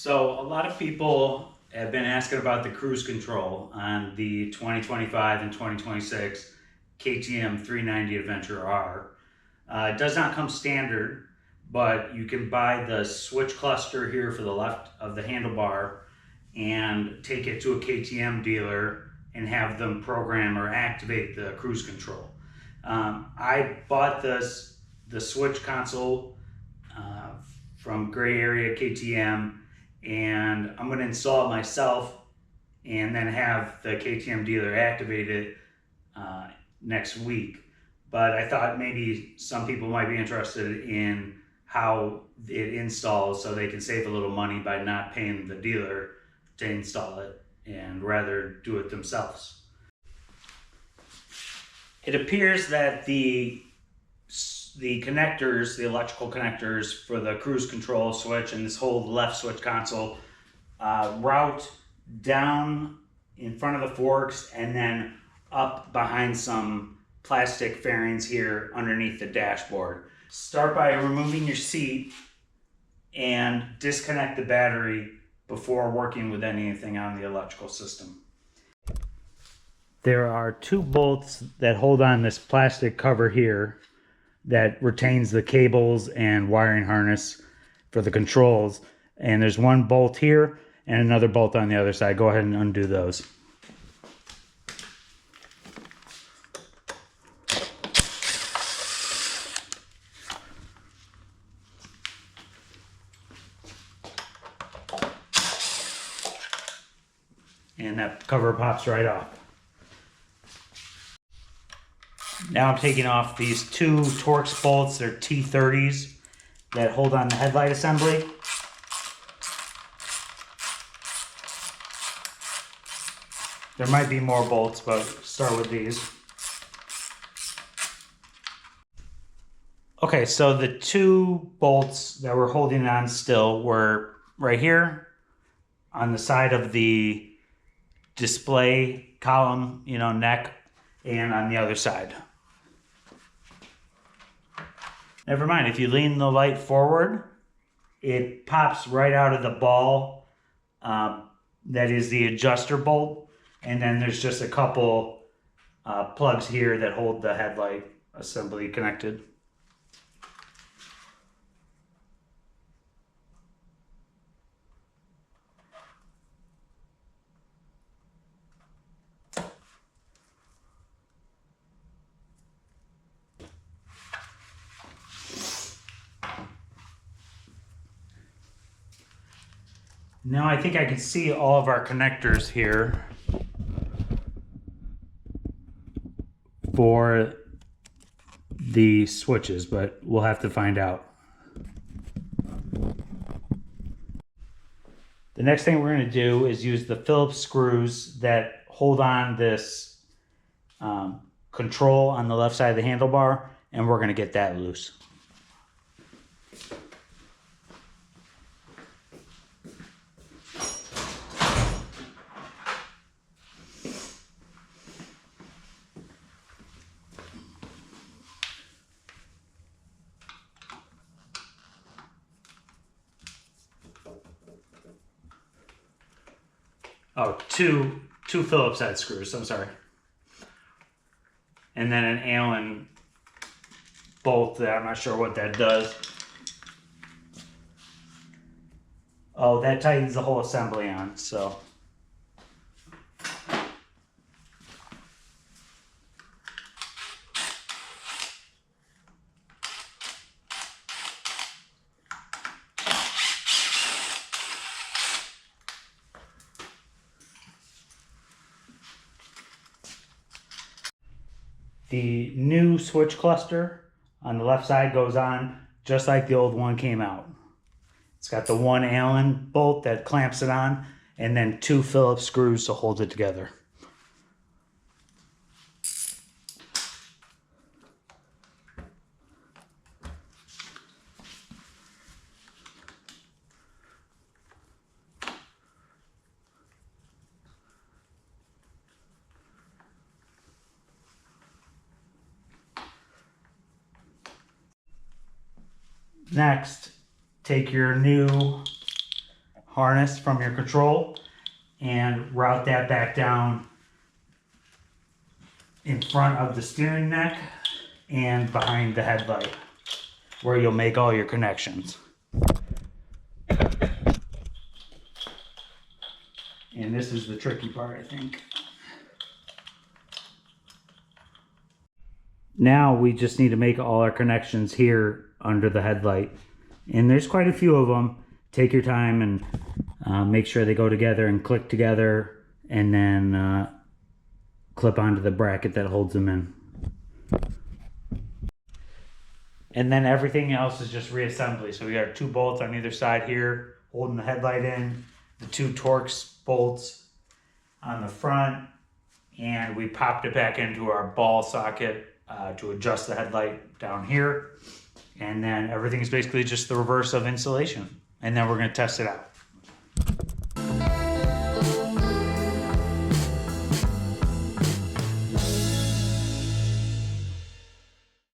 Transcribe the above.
So a lot of people have been asking about the cruise control on the 2025 and 2026 KTM 390 Adventure R. It does not come standard, but you can buy the switch cluster here for the left of the handlebar and take it to a KTM dealer and have them program or activate the cruise control. I bought the switch console from Gray Area KTM, and I'm going to install it myself and then have the KTM dealer activate it next week. But I thought maybe some people might be interested in how it installs so they can save a little money by not paying the dealer to install it and rather do it themselves. It appears that the connectors, the electrical connectors for the cruise control switch and this whole left switch console route down in front of the forks and then up behind some plastic fairings here underneath the dashboard. Start by removing your seat and disconnect the battery before working with anything on the electrical system. There are two bolts that hold on this plastic cover here that retains the cables and wiring harness for the controls. And there's one bolt here and another bolt on the other side. Go ahead and undo those. And that cover pops right off. Now I'm taking off these two Torx bolts. They're T30s that hold on the headlight assembly. There might be more bolts, but start with these. Okay, so the two bolts that we're holding on still were right here on the side of the display column, neck, and on the other side. Never mind, if you lean the light forward, it pops right out of the ball. That is the adjuster bolt. And then there's just a couple plugs here that hold the headlight assembly connected. Now I think I can see all of our connectors here for the switches, but we'll have to find out. The next thing we're going to do is use the Phillips screws that hold on this control on the left side of the handlebar, and we're going to get that loose. Oh, two Phillips head screws, I'm sorry. And then an Allen bolt that I'm not sure what that does. Oh, that tightens the whole assembly on, so. The new switch cluster on the left side goes on just like the old one came out. It's got the one Allen bolt that clamps it on and then two Phillips screws to hold it together. Next, take your new harness from your control and route that back down in front of the steering neck and behind the headlight, where you'll make all your connections. And this is the tricky part, I think. Now we just need to make all our connections here under the headlight. And there's quite a few of them. Take your time and make sure they go together and click together, and then clip onto the bracket that holds them in. And then everything else is just reassembly. So we got 2 bolts on either side here holding the headlight in, the 2 Torx bolts on the front, and we popped it back into our ball socket to adjust the headlight down here. And then everything is basically just the reverse of insulation. And then we're going to test it out.